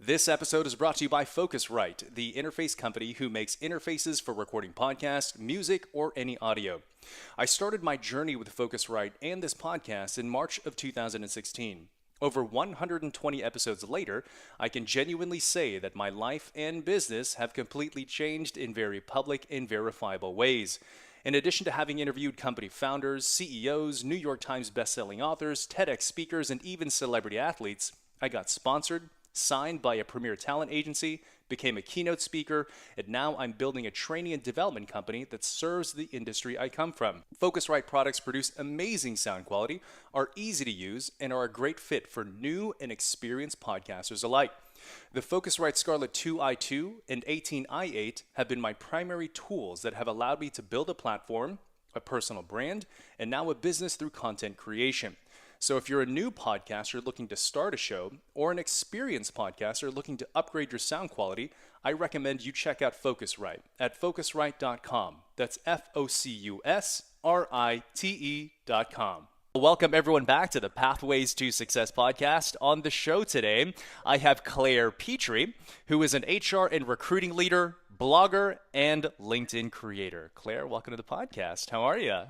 This episode is brought to you by Focusrite, the interface company who makes interfaces for recording podcasts, music, or any audio. I started my journey with Focusrite and this podcast in March of 2016. Over 120 episodes later, I can genuinely say that my life and business have completely changed in very public and verifiable ways. In addition to having interviewed company founders, CEOs, New York Times bestselling authors, TEDx speakers, and even celebrity athletes, I got sponsored, signed by a premier talent agency, became a keynote speaker, and now I'm building a training and development company that serves the industry I come from. Focusrite products produce amazing sound quality, are easy to use, and are a great fit for new and experienced podcasters alike. The Focusrite Scarlett 2i2 and 18i8 have been my primary tools that have allowed me to build a platform, a personal brand, and now a business through content creation. So if you're a new podcaster looking to start a show or an experienced podcaster looking to upgrade your sound quality, I recommend you check out Focusrite at focusrite.com. That's FOCUSRITE.com. Welcome everyone back to the Pathways to Success podcast. On the show today, I have Claire Petrie, who is an HR and recruiting leader, blogger, and LinkedIn creator. Claire, welcome to the podcast. How are you?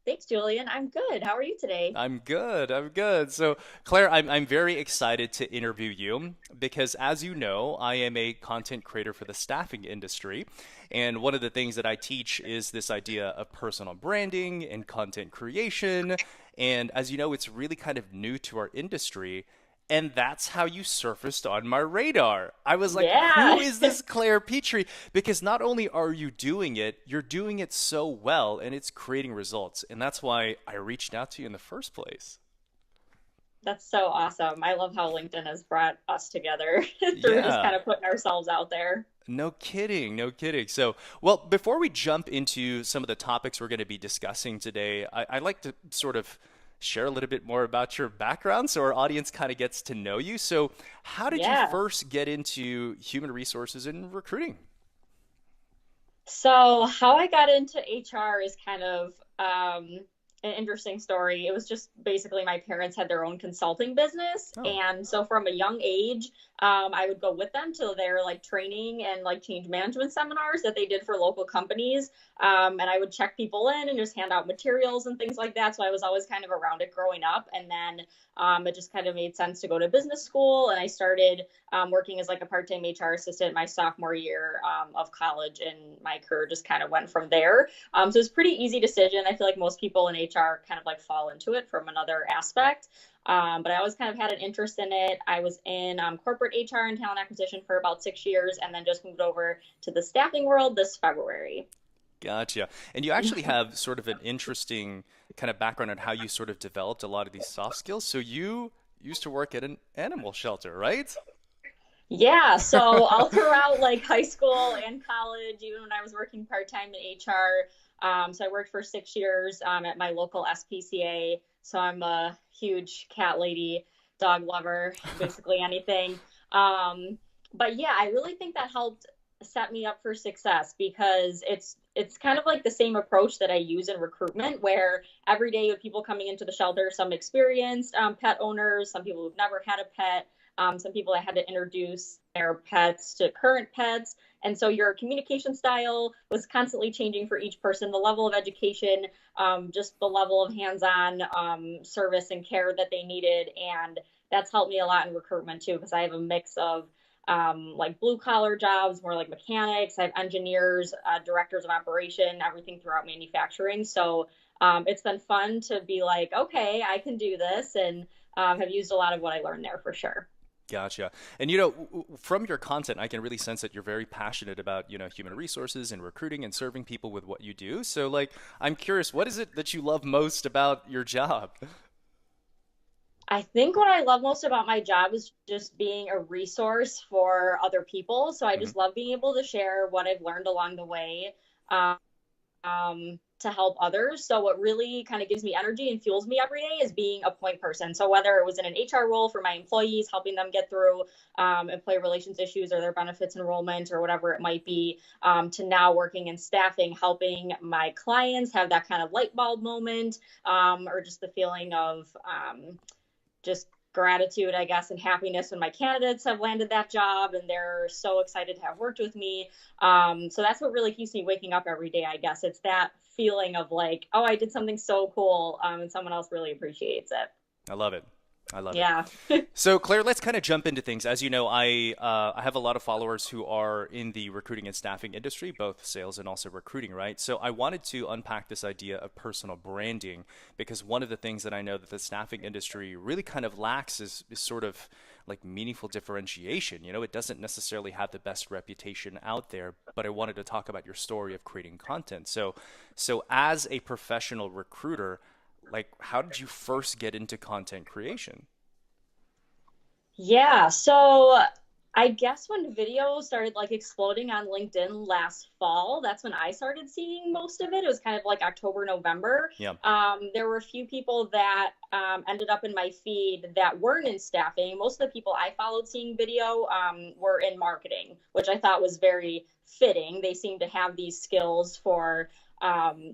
Thanks, Julian. I'm good. How are you today? I'm good. So, Claire, I'm very excited to interview you because, as you know, I am a content creator for the staffing industry. And one of the things that I teach is this idea of personal branding and content creation. And as you know, it's really kind of new to our industry. And that's how you surfaced on my radar. I was like, Yeah. who is this Claire Petrie? Because not only are you doing it, you're doing it so well and it's creating results. And that's why I reached out to you in the first place. That's so awesome. I love how LinkedIn has brought us together through just Yeah, kind of putting ourselves out there. no kidding, no kidding. So, well, before we jump into some of the topics we're going to be discussing today, I'd like to sort of share a little bit more about your background so our audience kind of gets to know you. So, how did you Yeah. first get into human resources and recruiting? So how I got into HR is kind of an interesting story. It was just basically my parents had their own consulting business, Oh, and so from a young age, I would go with them to their like training and like change management seminars that they did for local companies, and I would check people in and just hand out materials and things like that. So I was always kind of around it growing up, and then it just kind of made sense to go to business school, and I started working as like a part-time HR assistant my sophomore year of college, and my career just kind of went from there. So it's a pretty easy decision. I feel like most people in HR kind of like fall into it from another aspect. But I always kind of had an interest in it. I was in corporate HR and talent acquisition for about 6 years, and then just moved over to the staffing world this February. gotcha. And you actually have sort of an interesting kind of background on how you sort of developed a lot of these soft skills. So you used to work at an animal shelter, right? Yeah, so all throughout like high school and college, even when I was working part-time in HR, so I worked for 6 years at my local SPCA. So I'm a huge cat lady, dog lover, basically anything. But yeah, I really think that helped set me up for success because it's kind of like the same approach that I use in recruitment, where every day with people coming into the shelter, some experienced pet owners, some people who've never had a pet, some people that had to introduce their pets to current pets. And so your communication style was constantly changing for each person, the level of education, just the level of hands-on service and care that they needed. And that's helped me a lot in recruitment too, because I have a mix of like blue collar jobs, more like mechanics. I have engineers, directors of operation, everything throughout manufacturing. So it's been fun to be like, okay, I can do this, and have used a lot of what I learned there for sure. Gotcha. And you know, from your content, I can really sense that you're very passionate about, human resources and recruiting and serving people with what you do. So like, I'm curious, what is it that you love most about your job? I think what I love most about my job is just being a resource for other people. So I Mhm. just love being able to share what I've learned along the way. Um, to help others. So what really kind of gives me energy and fuels me every day is being a point person. So whether it was in an HR role for my employees, helping them get through employee relations issues or their benefits enrollment or whatever it might be, to now working in staffing, helping my clients have that kind of light bulb moment, or just the feeling of just gratitude, I guess, and happiness when my candidates have landed that job and they're so excited to have worked with me. So that's what really keeps me waking up every day, I guess. It's that feeling of like, oh, I did something so cool, and someone else really appreciates it. I love it. I love Yeah. it. So, Claire, let's kind of jump into things. As you know, I have a lot of followers who are in the recruiting and staffing industry, both sales and also recruiting, right? So I wanted to unpack this idea of personal branding because one of the things that I know that the staffing industry really kind of lacks is sort of like meaningful differentiation. You know, it doesn't necessarily have the best reputation out there, but I wanted to talk about your story of creating content. So as a professional recruiter, like, how did you first get into content creation? Yeah, so I guess when video started like exploding on LinkedIn last fall, that's when I started seeing most of it. It was kind of like October, November. Yeah. There were a few people that ended up in my feed that weren't in staffing. Most of the people I followed seeing video were in marketing, which I thought was very fitting. They seemed to have these skills for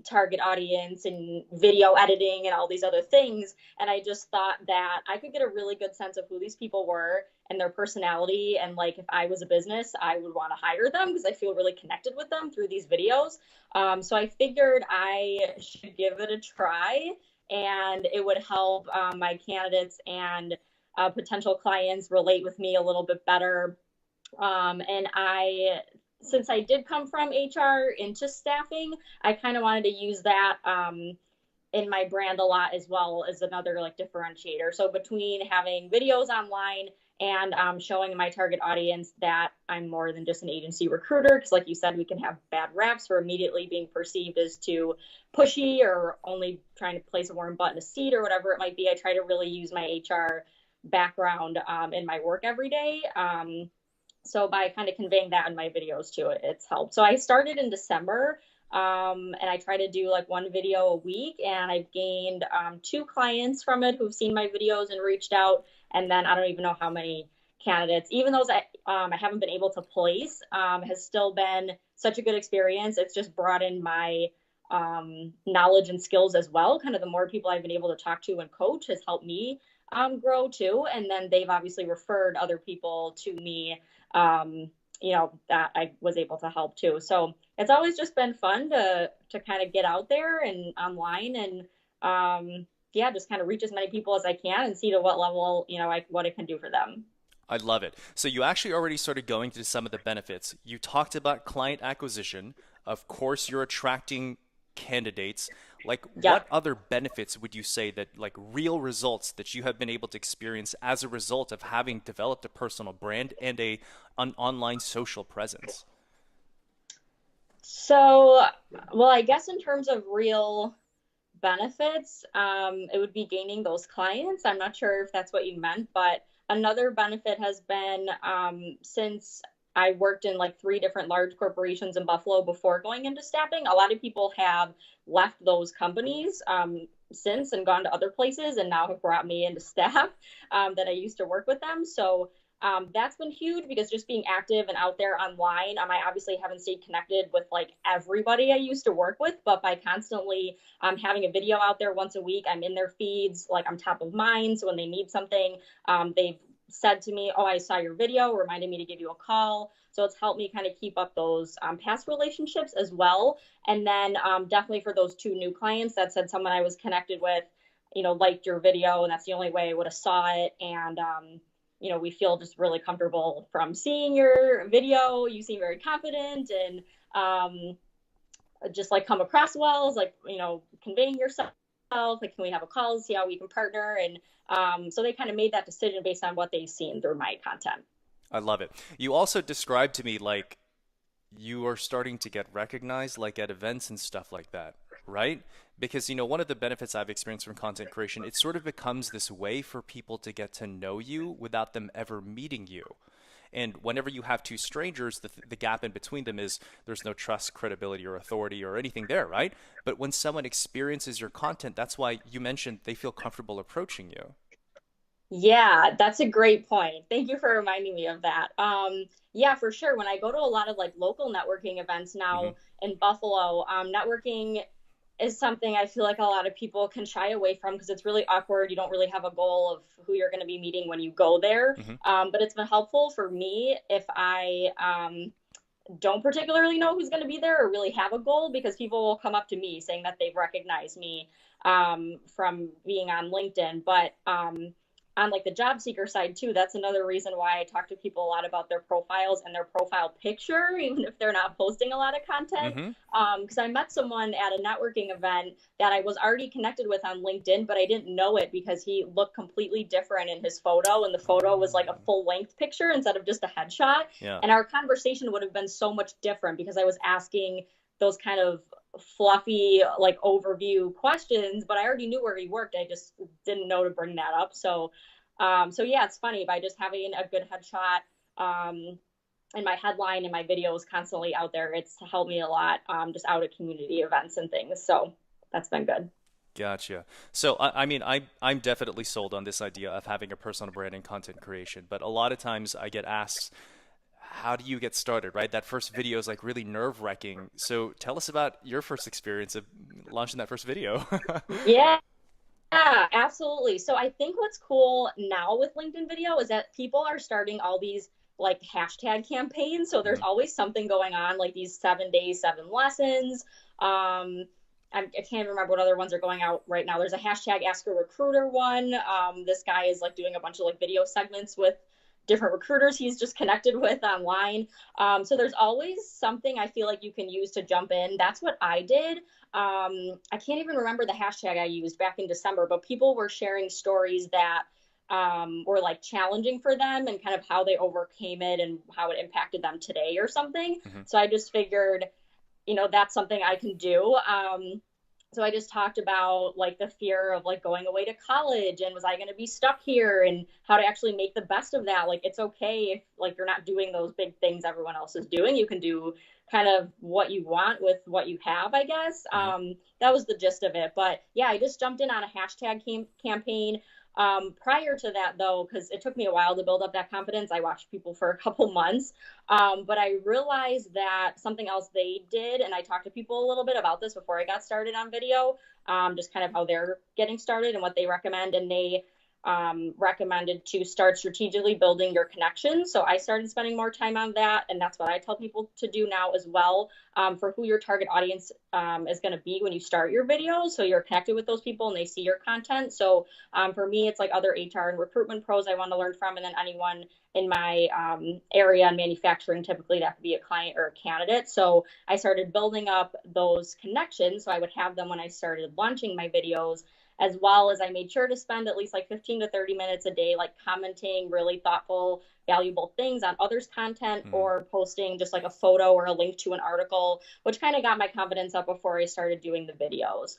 target audience and video editing and all these other things. And I just thought that I could get a really good sense of who these people were and their personality. And like, if I was a business, I would want to hire them because I feel really connected with them through these videos. So I figured I should give it a try and it would help my candidates and potential clients relate with me a little bit better. Since I did come from HR into staffing, I kind of wanted to use that in my brand a lot as well as another like differentiator. So between having videos online and showing my target audience that I'm more than just an agency recruiter, because like you said, we can have bad raps for immediately being perceived as too pushy or only trying to place a warm button a seat or whatever it might be. I try to really use my HR background in my work every day. So by kind of conveying that in my videos too, it's helped. So I started in December and I try to do like one video a week and I've gained 2 clients from it who've seen my videos and reached out. And then I don't even know how many candidates, even those I haven't been able to place, has still been such a good experience. It's just broadened my knowledge and skills as well. Kind of the more people I've been able to talk to and coach has helped me grow too. And then they've obviously referred other people to me, that I was able to help too. So it's always just been fun to kind of get out there and online and, just kind of reach as many people as I can and see to what level, what it can do for them. I love it. So you actually already started going through some of the benefits. You talked about client acquisition. Of course, you're attracting candidates. Like, Yeah. what other benefits would you say that, like, real results that you have been able to experience as a result of having developed a personal brand and an online social presence? So, well, I guess in terms of real benefits, it would be gaining those clients. I'm not sure if that's what you meant, but another benefit has been since I worked in like 3 different large corporations in Buffalo before going into staffing. A lot of people have left those companies since and gone to other places and now have brought me into staff that I used to work with them. So that's been huge because just being active and out there online, I obviously haven't stayed connected with like everybody I used to work with, but by constantly having a video out there once a week, I'm in their feeds, like I'm top of mind. So when they need something, they've said to me, oh, I saw your video, reminded me to give you a call. So it's helped me kind of keep up those past relationships as well. And then definitely for those 2 new clients that said someone I was connected with, liked your video, and that's the only way I would have saw it. And, we feel just really comfortable from seeing your video. You seem very confident and just like come across well as like, conveying yourself. Like, can we have a call and see how we can partner? And so they kind of made that decision based on what they've seen through my content. I love it. You also described to me like you are starting to get recognized like at events and stuff like that, right? Because, one of the benefits I've experienced from content creation, it sort of becomes this way for people to get to know you without them ever meeting you. And whenever you have 2 strangers, the gap in between them is there's no trust, credibility, or authority or anything there, right? But when someone experiences your content, that's why you mentioned they feel comfortable approaching you. Yeah, that's a great point. Thank you for reminding me of that. Yeah, for sure. When I go to a lot of like local networking events Hmm. now in Buffalo, networking is something I feel like a lot of people can shy away from because it's really awkward. You don't really have a goal of who you're going to be meeting when you go there. But it's been helpful for me if I don't particularly know who's going to be there or really have a goal, because people will come up to me saying that they've recognized me from being on LinkedIn. But on like the job seeker side too, that's another reason why I talk to people a lot about their profiles and their profile picture, even if they're not posting a lot of content. Because I met someone at a networking event that I was already connected with on LinkedIn, but I didn't know it because he looked completely different in his photo, and the photo was like a full length picture instead of just a headshot. And our conversation would have been so much different because I was asking those kind of fluffy like overview questions, but I already knew where he worked. I just didn't know to bring that up. So yeah, it's funny, by just having a good headshot and my headline and my videos constantly out there, it's helped me a lot just out at community events and things. So that's been good. Gotcha. So, I mean, I'm definitely sold on this idea of having a personal brand and content creation, but a lot of times I get asked, how do you get started, right? That first video is like really nerve-wracking. So tell us about your first experience of launching that first video. Yeah, absolutely. So I think what's cool now with LinkedIn video is that people are starting all these like hashtag campaigns. So there's always something going on, like these 7 days, 7 lessons. I can't remember what other ones are going out right now. There's a hashtag Ask a Recruiter one. This guy is like doing a bunch of like video segments with different recruiters he's just connected with online. So there's always something I feel like you can use to jump in. That's what I did. I can't even remember the hashtag I used back in December, but people were sharing stories that were like challenging for them and kind of how they overcame it and how it impacted them today or something. So I just figured, that's something I can do. So I just talked about like the fear of like going away to college and was I going to be stuck here and how to actually make the best of that. Like, it's okay if like you're not doing those big things everyone else is doing. You can do kind of what you want with what you have, I guess. That was the gist of it. But yeah, I just jumped in on a hashtag campaign. Prior to that, though, because it took me a while to build up that confidence, I watched people for a couple months. But I realized that something else they did, and I talked to people a little bit about this before I got started on video, just kind of how they're getting started and what they recommend. And they recommended to start strategically building your connections. So I started spending more time on that. And that's what I tell people to do now as well, for who your target audience is going to be when you start your videos. So you're connected with those people and they see your content. So for me, it's like other HR and recruitment pros I want to learn from, and then anyone in my area in manufacturing, typically that could be a client or a candidate. So I started building up those connections so I would have them when I started launching my videos, as well as I made sure to spend at least like 15 to 30 minutes a day, like commenting really thoughtful, valuable things on others' content or posting just like a photo or a link to an article, which kind of got my confidence up before I started doing the videos.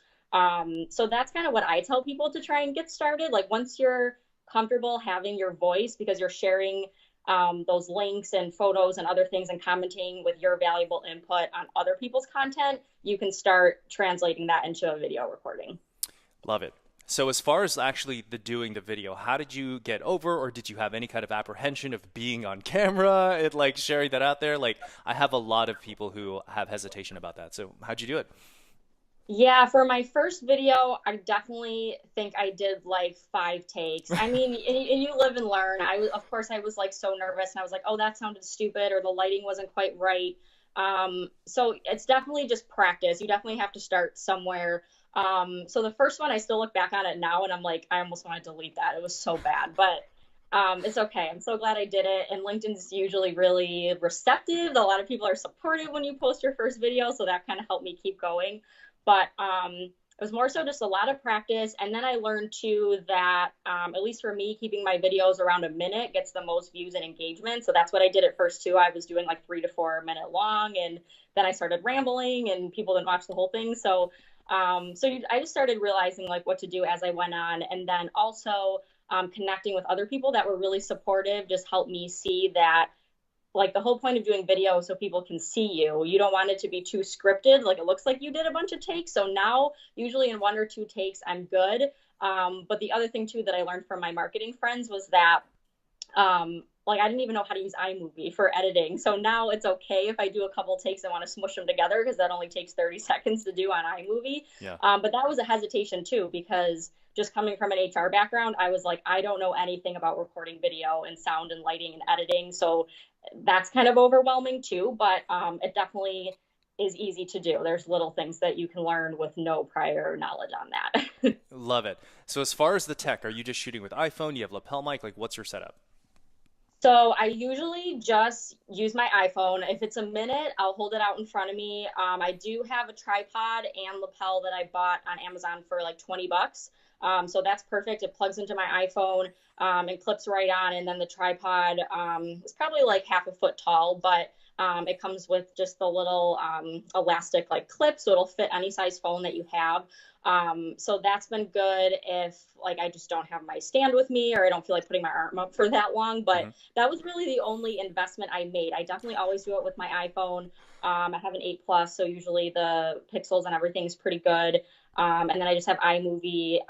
So that's kind of what I tell people to try and get started. Like once you're comfortable having your voice because you're sharing those links and photos and other things and commenting with your valuable input on other people's content, you can start translating that into a video recording. Love it. So as far as actually doing the video, how did you get over, or did you have any kind of apprehension of being on camera and like sharing that out there? Like I have a lot of people who have hesitation about that. So how'd you do it? Yeah, for my first video, I definitely think I did like 5 takes. I mean, and you live and learn. Of course, I was like so nervous and I was like, oh, that sounded stupid, or the lighting wasn't quite right. So it's definitely just practice. You definitely have to start somewhere. So the first one, I still look back on it now and I'm like, I almost want to delete that. It was so bad, but it's okay. I'm so glad I did it. And LinkedIn's usually really receptive. A lot of people are supportive when you post your first video. So that kind of helped me keep going. But it was more so just a lot of practice. And then I learned too that, at least for me, keeping my videos around a minute gets the most views and engagement. So that's what I did at first too. I was doing like 3 to 4 minute long, and then I started rambling and people didn't watch the whole thing. So I just started realizing like what to do as I went on. And then also connecting with other people that were really supportive just helped me see that like the whole point of doing video so people can see you. You don't want it to be too scripted. Like it looks like you did a bunch of takes. So now usually in 1 or 2 takes, I'm good. But the other thing too that I learned from my marketing friends was that like I didn't even know how to use iMovie for editing. So now it's okay if I do a couple takes and want to smush them together, because that only takes 30 seconds to do on iMovie. Yeah. But that was a hesitation too, because just coming from an HR background, I was like, I don't know anything about recording video and sound and lighting and editing. So that's kind of overwhelming too, but it definitely is easy to do. There's little things that you can learn with no prior knowledge on that. Love it. So as far as the tech, are you just shooting with iPhone? You have lapel mic? Like, what's your setup? So I usually just use my iPhone. If it's a minute, I'll hold it out in front of me. I do have a tripod and lapel that I bought on Amazon for like 20 bucks. So that's perfect. It plugs into my iPhone and clips right on. And then the tripod is probably like half a foot tall, but it comes with just the little elastic like clip, so it'll fit any size phone that you have. So that's been good if like I just don't have my stand with me, or I don't feel like putting my arm up for that long. But that was really the only investment I made. I definitely always do it with my iPhone. I have an 8 Plus, so usually the pixels and everything is pretty good. And then I just have iMovie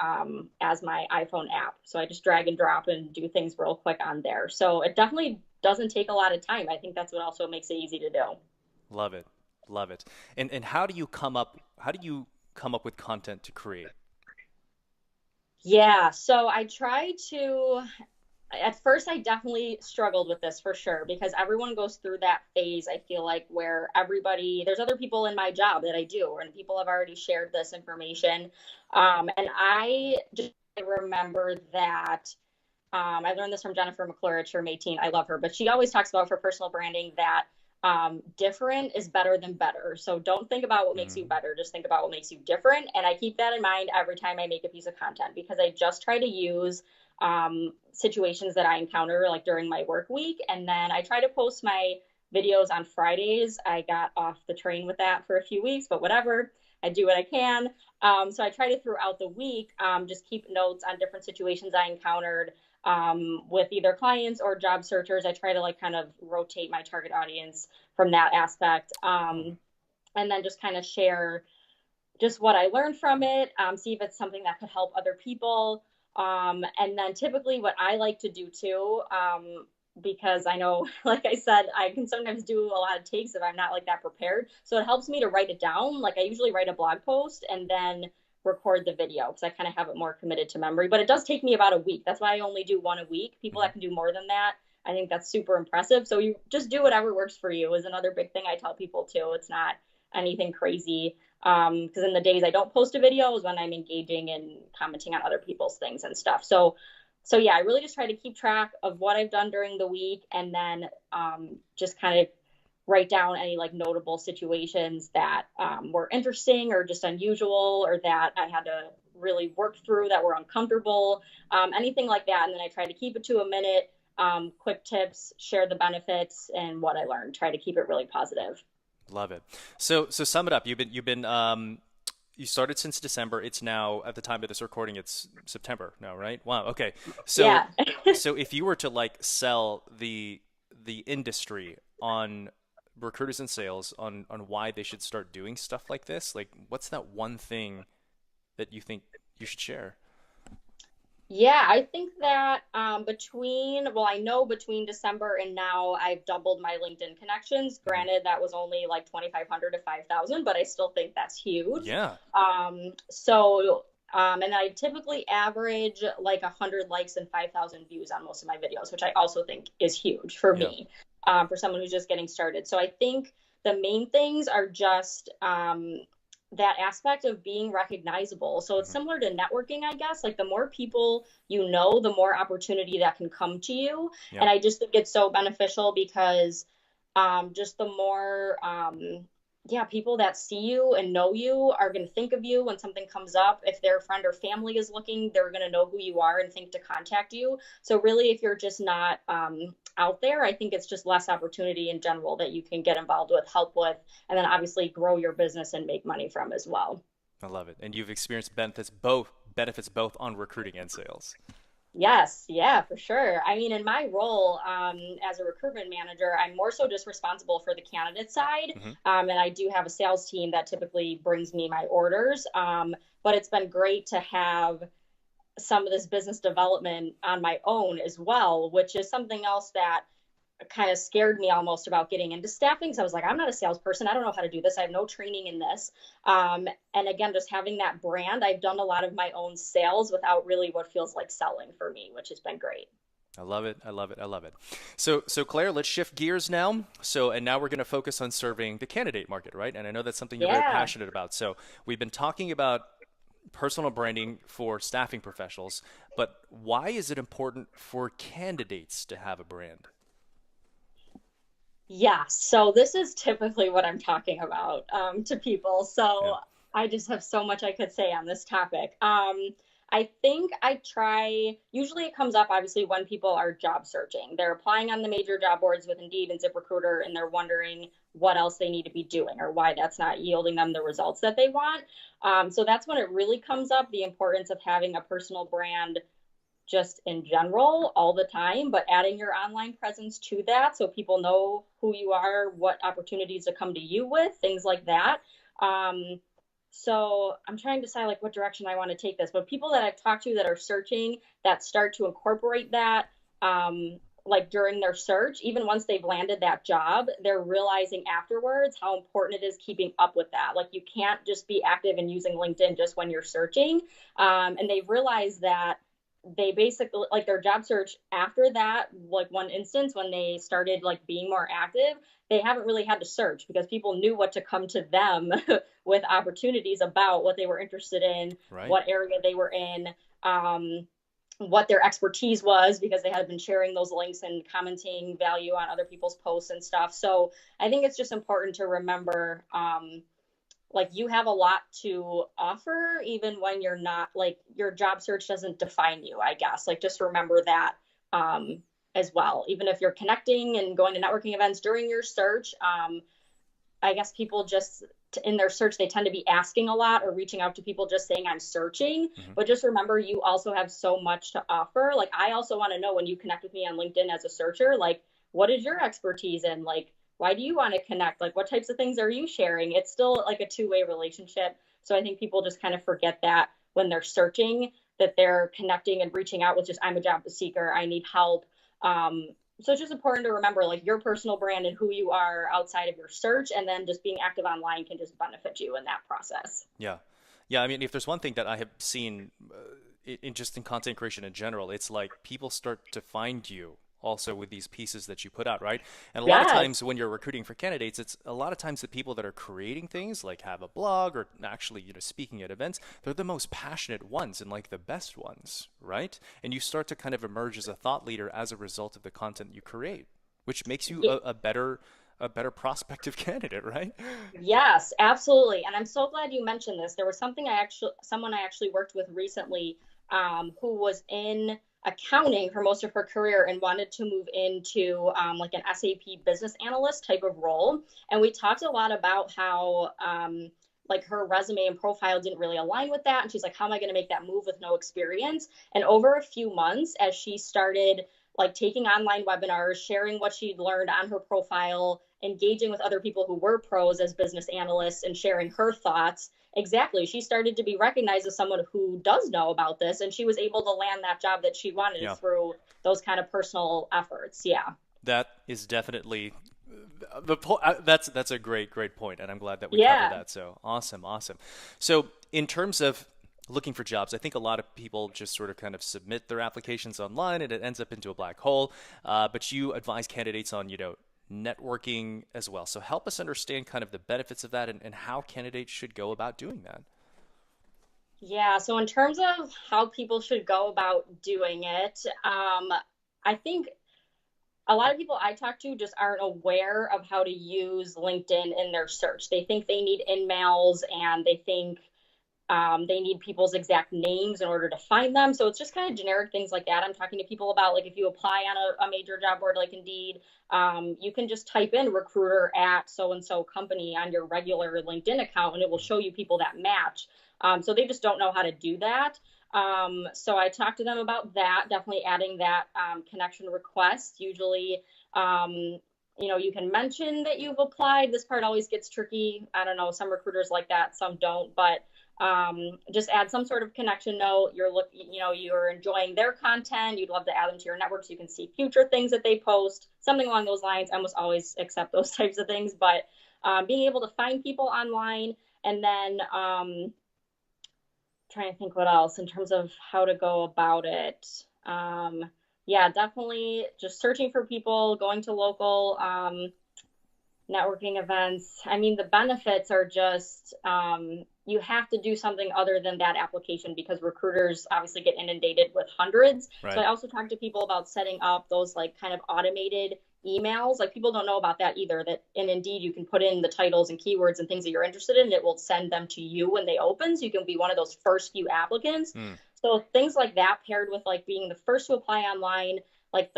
as my iPhone app. So I just drag and drop and do things real quick on there. So it definitely doesn't take a lot of time. I think that's what also makes it easy to do. Love it. Love it. And how do you come up with content to create? Yeah, so I try to, at first I definitely struggled with this for sure, because everyone goes through that phase, I feel like, where there's other people in my job that I do, and people have already shared this information. And I just remember that I learned this from Jennifer McClurich from 18. I love her, but she always talks about for personal branding that different is better than better. So don't think about what makes you better, just think about what makes you different. And I keep that in mind every time I make a piece of content, because I just try to use situations that I encounter like during my work week. And then I try to post my videos on Fridays. I got off the train with that for a few weeks, but whatever, I do what I can. So I try to throughout the week just keep notes on different situations I encountered with either clients or job searchers. I try to like kind of rotate my target audience from that aspect. And then just kind of share just what I learned from it, see if it's something that could help other people. And then typically what I like to do too, because I know, like I said, I can sometimes do a lot of takes if I'm not like that prepared. So it helps me to write it down. Like I usually write a blog post and then record the video, because I kind of have it more committed to memory. But it does take me about a week. That's why I only do one a week. People that can do more than that, I think that's super impressive. So you just do whatever works for you is another big thing I tell people too. It's not anything crazy. Because in the days I don't post a video is when I'm engaging and commenting on other people's things and stuff. So yeah, I really just try to keep track of what I've done during the week, and then just kind of write down any like notable situations that were interesting or just unusual, or that I had to really work through that were uncomfortable, anything like that. And then I try to keep it to a minute, quick tips, share the benefits and what I learned, try to keep it really positive. Love it. So sum it up. You started since December. It's now, at the time of this recording, it's September now, right? Wow. Okay. So Yeah. so if you were to like sell the industry on recruiters and sales on why they should start doing stuff like this, like what's that one thing that you think you should share? Yeah, I think that I know between December and now I've doubled my LinkedIn connections. Granted, that was only like 2,500 to 5,000, but I still think that's huge. Yeah. And I typically average like 100 likes and 5,000 views on most of my videos, which I also think is huge for me, for someone who's just getting started. So I think the main things are just that aspect of being recognizable. So it's similar to networking, I guess. Like the more people you know, the more opportunity that can come to you. Yeah. And I just think it's so beneficial because just the more people that see you and know you are going to think of you when something comes up. If their friend or family is looking, they're going to know who you are and think to contact you. So really, if you're just not out there, I think it's just less opportunity in general that you can get involved with, help with, and then obviously grow your business and make money from as well. I love it. And you've experienced benefits both on recruiting and sales. Yes, yeah, for sure. I mean, in my role as a recruitment manager, I'm more so just responsible for the candidate side. And I do have a sales team that typically brings me my orders. But it's been great to have some of this business development on my own as well, which is something else that kind of scared me almost about getting into staffing. So I was like, I'm not a salesperson. I don't know how to do this. I have no training in this. And again, just having that brand, I've done a lot of my own sales without really what feels like selling for me, which has been great. I love it. I love it. I love it. So Claire, let's shift gears now. And now we're going to focus on serving the candidate market, right? And I know that's something you're very Yeah. passionate about. So we've been talking about personal branding for staffing professionals, but why is it important for candidates to have a brand? Yeah, so this is typically what I'm talking about to people. Yeah. So I just have so much I could say on this topic. I think I try, usually it comes up obviously when people are job searching. They're applying on the major job boards with Indeed and ZipRecruiter, and they're wondering what else they need to be doing or why that's not yielding them the results that they want. So that's when it really comes up, the importance of having a personal brand just in general all the time, but adding your online presence to that so people know who you are, what opportunities to come to you with, things like that. Um, so I'm trying to decide like what direction I want to take this, but people that I've talked to that are searching that start to incorporate that, like during their search, even once they've landed that job, they're realizing afterwards how important it is keeping up with that. Like you can't just be active and using LinkedIn just when you're searching. And they've realized that they basically like their job search after that, like one instance when they started like being more active, they haven't really had to search because people knew what to come to them with opportunities about what they were interested in, Right. what area they were in, what their expertise was, because they had been sharing those links and commenting value on other people's posts and stuff. So I think it's just important to remember, like you have a lot to offer even when you're not like your job search doesn't define you, I guess. Like just remember that as well. Even if you're connecting and going to networking events during your search, I guess people just in their search, they tend to be asking a lot or reaching out to people just saying I'm searching. Hmm. But just remember, you also have so much to offer. Like I also want to know when you connect with me on LinkedIn as a searcher, like what is your expertise in? Like why do you want to connect? Like what types of things are you sharing? It's still like a two-way relationship. So I think people just kind of forget that when they're searching, that they're connecting and reaching out with just I'm a job seeker, I need help. So it's just important to remember like your personal brand and who you are outside of your search, and then just being active online can just benefit you in that process. Yeah. Yeah. I mean, if there's one thing that I have seen in just in content creation in general, it's like people start to find you also with these pieces that you put out, right? And a lot of Yes. times when you're recruiting for candidates, it's a lot of times the people that are creating things, like have a blog or actually, speaking at events, they're the most passionate ones and like the best ones, right? And you start to kind of emerge as a thought leader as a result of the content you create, which makes you a better prospective candidate, right? Yes, absolutely. And I'm so glad you mentioned this. There was someone I actually worked with recently, who was in accounting for most of her career and wanted to move into like an SAP business analyst type of role. And we talked a lot about how like her resume and profile didn't really align with that. And she's like, how am I going to make that move with no experience? And over a few months, as she started like taking online webinars, sharing what she'd learned on her profile, engaging with other people who were pros as business analysts and sharing her thoughts. Exactly. She started to be recognized as someone who does know about this, and she was able to land that job that she wanted Yeah. through those kind of personal efforts. Yeah. That is definitely that's a great point, and I'm glad that we covered Yeah. that. So awesome, awesome. So in terms of looking for jobs, I think a lot of people just sort of kind of submit their applications online, and it ends up into a black hole. But you advise candidates on networking as well. So help us understand kind of the benefits of that and how candidates should go about doing that. Yeah. So, in terms of how people should go about doing it, I think a lot of people I talk to just aren't aware of how to use LinkedIn in their search. They think they need in mails and they think they need people's exact names in order to find them. So it's just kind of generic things like that. I'm talking to people about like if you apply on a major job board like Indeed, you can just type in recruiter at so and so company on your regular LinkedIn account and it will show you people that match. So they just don't know how to do that. So I talked to them about that, definitely adding that connection request. Usually, you can mention that you've applied. This part always gets tricky. I don't know, some recruiters like that, some don't, but just add some sort of connection note. You're enjoying their content. You'd love to add them to your network so you can see future things that they post, something along those lines. I almost always accept those types of things, but being able to find people online, and then trying to think what else in terms of how to go about it. Yeah, definitely just searching for people, going to local networking events. I mean, the benefits are just you have to do something other than that application because recruiters obviously get inundated with hundreds. Right. So I also talk to people about setting up those like kind of automated emails. Like people don't know about that either, that in Indeed you can put in the titles and keywords and things that you're interested in. It will send them to you when they open. So you can be one of those first few applicants. So things like that paired with like being the first to apply online, like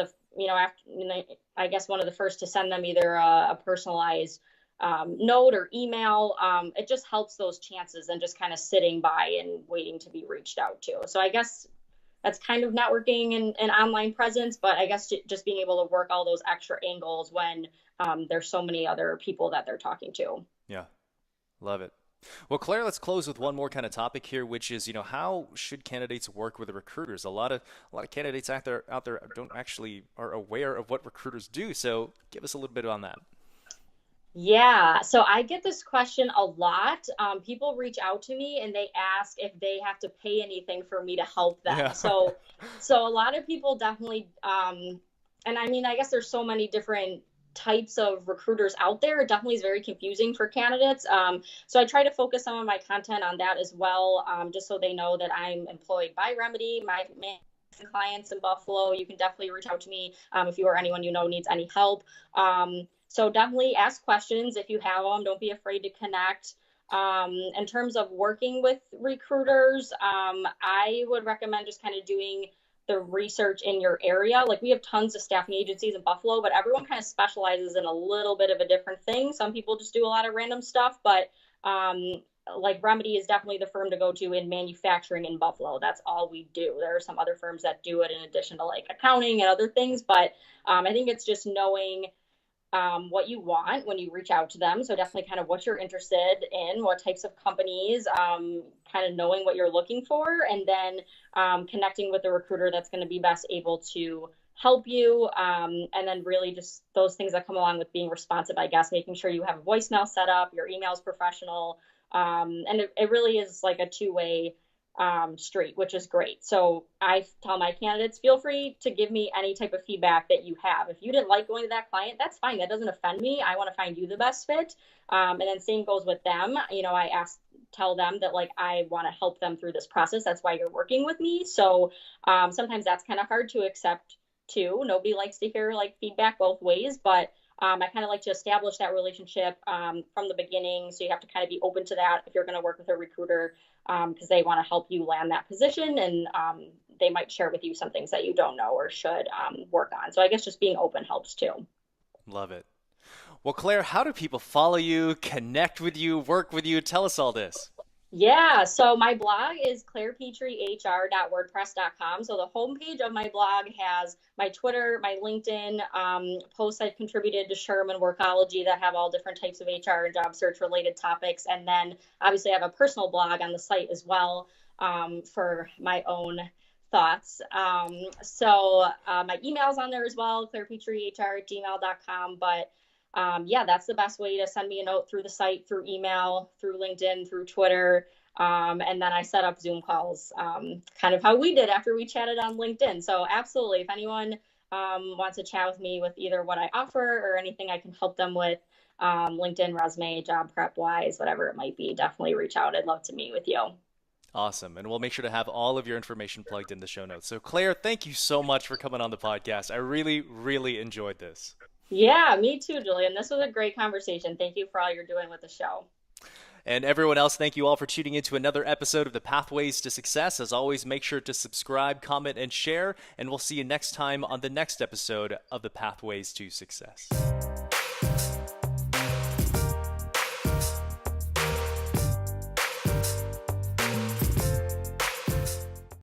I guess one of the first to send them either a personalized note or email. It just helps those chances than just kind of sitting by and waiting to be reached out to. So I guess that's kind of networking and online presence, but I guess just being able to work all those extra angles when there's so many other people that they're talking to. Yeah, love it. Well, Claire, let's close with one more kind of topic here, which is, how should candidates work with the recruiters? A lot of candidates out there don't actually are aware of what recruiters do. So give us a little bit on that. Yeah, so I get this question a lot. People reach out to me and they ask if they have to pay anything for me to help them. Yeah. So a lot of people definitely, and I mean, I guess there's so many different types of recruiters out there. It definitely is very confusing for candidates. So I try to focus some of my content on that as well, just so they know that I'm employed by Remedy. My clients in Buffalo, you can definitely reach out to me if you or anyone you know needs any help. So definitely ask questions if you have them. Don't be afraid to connect. In terms of working with recruiters, I would recommend just kind of doing the research in your area. Like we have tons of staffing agencies in Buffalo, but everyone kind of specializes in a little bit of a different thing. Some people just do a lot of random stuff, but like Remedy is definitely the firm to go to in manufacturing in Buffalo. That's all we do. There are some other firms that do it in addition to like accounting and other things, but I think it's just knowing what you want when you reach out to them. So definitely kind of what you're interested in, what types of companies, kind of knowing what you're looking for, and then connecting with the recruiter that's going to be best able to help you. And then really just those things that come along with being responsive, I guess, making sure you have a voicemail set up, your email's professional. And it really is like a two-way street, which is great. So I tell my candidates, feel free to give me any type of feedback that you have. If you didn't like going to that client, that's fine. That doesn't offend me. I want to find you the best fit. And then same goes with them. I tell them that like, I want to help them through this process. That's why you're working with me. So sometimes that's kind of hard to accept too. Nobody likes to hear like feedback both ways, but I kind of like to establish that relationship from the beginning. So you have to kind of be open to that if you're going to work with a recruiter, because they want to help you land that position, and they might share with you some things that you don't know or should work on. So I guess just being open helps too. Love it. Well, Claire, how do people follow you, connect with you, work with you? Tell us all this. Yeah, so my blog is clairepetriehr.wordpress.com. So the homepage of my blog has my Twitter, my LinkedIn, posts I've contributed to SHRM and Workology that have all different types of HR and job search related topics. And then obviously I have a personal blog on the site as well for my own thoughts. So my email's on there as well, clairepetriehr@gmail.com. But yeah, that's the best way to send me a note through the site, through email, through LinkedIn, through Twitter. And then I set up Zoom calls, kind of how we did after we chatted on LinkedIn. So absolutely, if anyone wants to chat with me with either what I offer or anything I can help them with, LinkedIn, resume, job prep wise, whatever it might be, definitely reach out. I'd love to meet with you. Awesome. And we'll make sure to have all of your information plugged in the show notes. So Claire, thank you so much for coming on the podcast. I really, really enjoyed this. Yeah, me too, Julian. This was a great conversation. Thank you for all you're doing with the show. And everyone else, thank you all for tuning into another episode of the Pathways to Success. As always, make sure to subscribe, comment, and share. And we'll see you next time on the next episode of the Pathways to Success.